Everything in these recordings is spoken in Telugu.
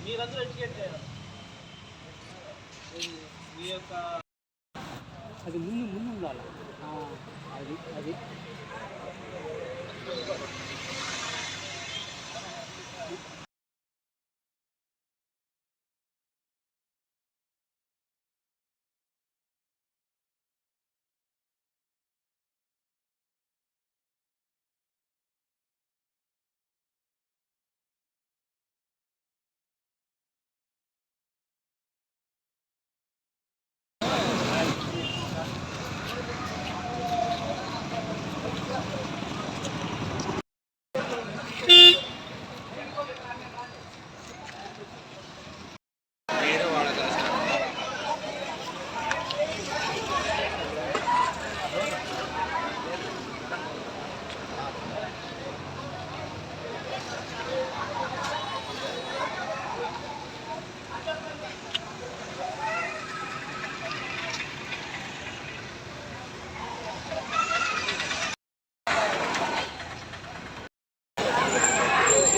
మీరందరూ ఎడ్యుకేట్ అయ్యారు. మీ యొక్క అది ముందు ముందు ఉండాలి. అది అది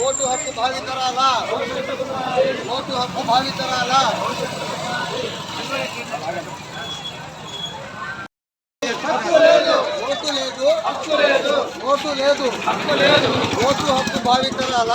ఓటు హక్కు భావితరాల ఓటు హక్కు భావితరాల ఓటు లేదు ఓటు లేదు ఓటు హక్కు భావితరాల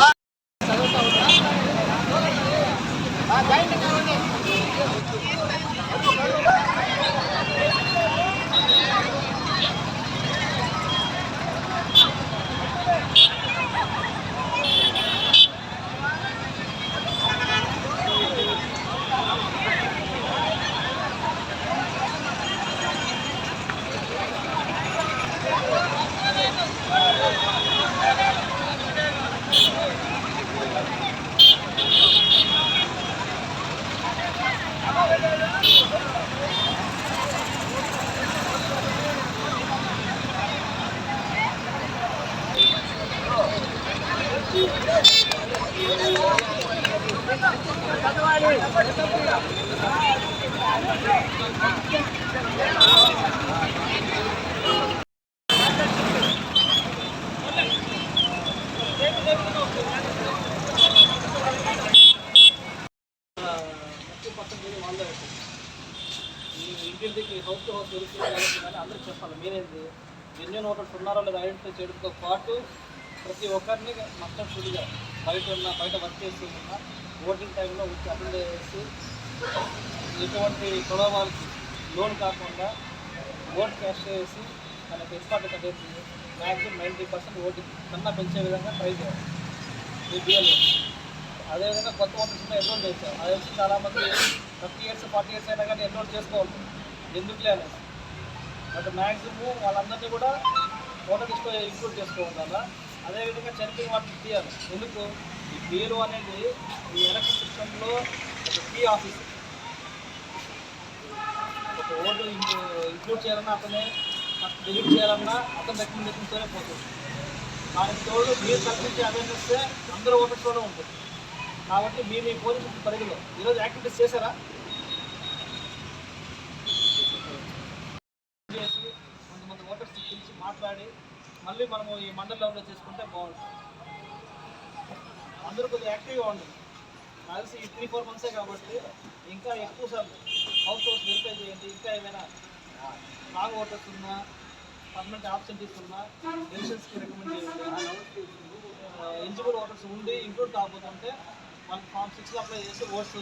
ఇంటింటికి హౌస్ టు హౌస్ వెరిఫికేషన్ కానీ అందరికి చెప్పాలి. మీరేంటి జెన్యూన్ ఓటర్స్ ఉన్నారో లేదా ఐడెంటిఫై చేయడంతో పాటు ప్రతి ఒక్కరిని మొత్తం ఫుల్గా బయట వర్క్ చేసి ఉన్న ఓటింగ్ టైంలో వచ్చి అటెండ్ చేసి ఎటువంటి ప్రలోభాలకి లోన్ కాకుండా ఓట్ క్యాష్ చేసి మనకి ఎక్స్పర్ట్ కట్టేసి మ్యాక్సిమం 90% ఓటింగ్ కన్నా పెంచే విధంగా ట్రై చేయాలి ఈ బిఎల్ఓ. అదేవిధంగా కొత్త ఓటర్స్ ఎన్రోల్ చేశారు. అదే చాలామంది 30 years 40 years అయినా కానీ ఎన్రోల్ చేసుకోవాలి ఎందుకులే అనేసి. బట్ మ్యాక్సిమం వాళ్ళందరినీ కూడా ఓటర్ లిస్ట్లో ఇంక్లూడ్ చేసుకోవాలి. అదేవిధంగా చనిపోయిన వాటిని తీయాలి. ఎందుకు ఈ బిఎల్ఓ అనేది ఈ ఎలక్షన్ సిస్టంలో ఒక కీ ఆఫీస్. ఒక ఓటు ఇంక్లూడ్ చేయాలన్నా అతనే, డిలీట్ చేయాలన్నా అతని రికమెండేషన్తోనే పోతుంది. దానికి తోడు మీరు కల్పించే అవేర్నెస్ అందరూ ఓటర్స్లోనే ఉంటుంది. కాబట్టి మీ పోలీసు పరిధిలో ఈరోజు యాక్టివిటీస్ చేశారా చేసి కొంతమంది ఓటర్స్ పిలిచి మాట్లాడి మళ్ళీ మనము ఈ మండల లెవెల్లో చేసుకుంటే బాగుంటుంది. అందరూ కొద్దిగా యాక్టివ్గా ఉంటుంది. నాకు తెలిసి ఈ 3-4 months కాబట్టి ఇంకా ఎక్కువ సార్లు హౌస్ వెరిఫై చేయండి. ఇంకా ఏమైనా రాంగ్ ఓటర్స్ ఉన్నా, పర్మనెంట్ ఆబ్సెంటీస్ ఉన్నా ఎలక్షన్స్కి రికమెండ్ చేయండి. ఎలిజిబుల్ ఓటర్స్ ఉండి ఇంక్లూడ్ కాకపోతుంటే మనకి Form 6 అప్లై చేసి ఓట్స్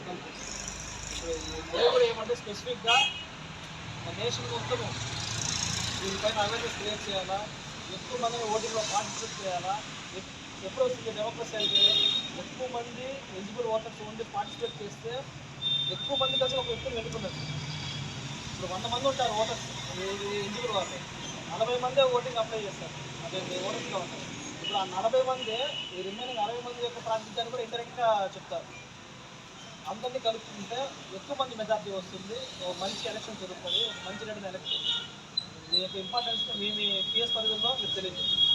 కనిపిస్తుంది. ఇప్పుడు కూడా ఏమంటే స్పెసిఫిక్గా నేషన్ మొత్తము దీనిపైన అవేర్నెస్ క్రియేట్ చేయాలా, ఎక్కువ మందిని ఓటింగ్లో పార్టిసిపేట్ చేయాలా. ఎప్పుడు వస్తుంది డెమోక్రసీ అయితే ఎక్కువ మంది ఎలిజిబుల్ ఓటర్స్ ఉండి పార్టిసిపేట్ చేస్తే ఎక్కువ మంది కలిసి ఒక వ్యక్తిని ఎన్నుకున్నారు. ఇప్పుడు 100 మంది ఉంటారు ఓటర్స్ ఎలిజిబుల్ వాళ్ళు, 40 మందే ఓటింగ్ అప్లై చేస్తారు. అదే ఓటర్స్గా ఉంటారు. ఇప్పుడు ఆ 40 మంది ఈ రిమైనింగ్ 60 మంది యొక్క ప్రాతినిధ్యాన్ని కూడా ఇండైరెక్ట్గా చెప్తారు. అందరినీ కలుపుకుంటే ఎక్కువ మంది మెజార్టీ వస్తుంది. మంచి ఎలక్షన్ జరుగుతుంది. మంచి రిటర్న్ ఎలక్షన్. దీని యొక్క ఇంపార్టెన్స్ మీ పిఎస్ పరిధిలో మీరు తెలియజేయండి.